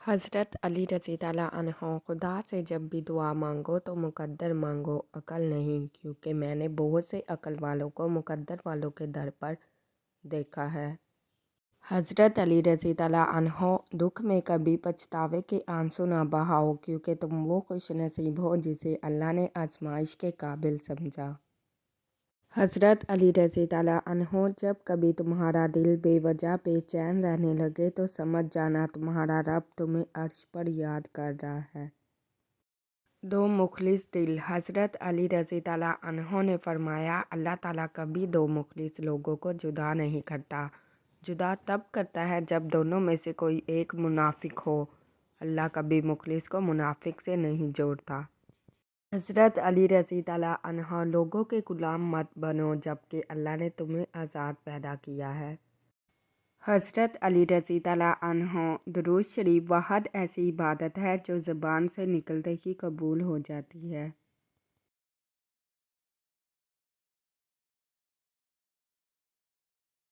हज़रत अली रज़ी ताला अन्हो खुदा से जब भी दुआ मांगो तो मुकद्दर मांगो, अकल नहीं, क्योंकि मैंने बहुत से अकल वालों को मुकद्दर वालों के दर पर देखा है। हज़रत अली रज़ी ताला अन्हो दुख में कभी पछतावे के आंसू ना बहाओ, क्योंकि तुम वो खुश नसीब हो जिसे अल्लाह ने आजमाइश के काबिल समझा। हज़रत अली रज़ी ताला अन्हो जब कभी तुम्हारा दिल बेवजह बेचैन रहने लगे तो समझ जाना तुम्हारा रब तुम्हें अर्श पर याद कर रहा है। दो मुखलिस दिल। हज़रत अली रज़ी ताला अन्हो ने फरमाया, अल्लाह ताला कभी दो मुखलिस लोगों को जुदा नहीं करता। जुदा तब करता है जब दोनों में से कोई एक मुनाफिक हो। अल्लाह कभी मुखलिस को मुनाफिक से नहीं जोड़ता। हज़रत अली रज़ी ताला अन्हो लोगों के गुलाम मत बनो, जबकि अल्लाह ने तुम्हें आज़ाद पैदा किया है। हज़रत अली रज़ी ताला अन्हो दुरूद शरीफ वाहद ऐसी इबादत है जो ज़बान से निकलते ही कबूल हो जाती है।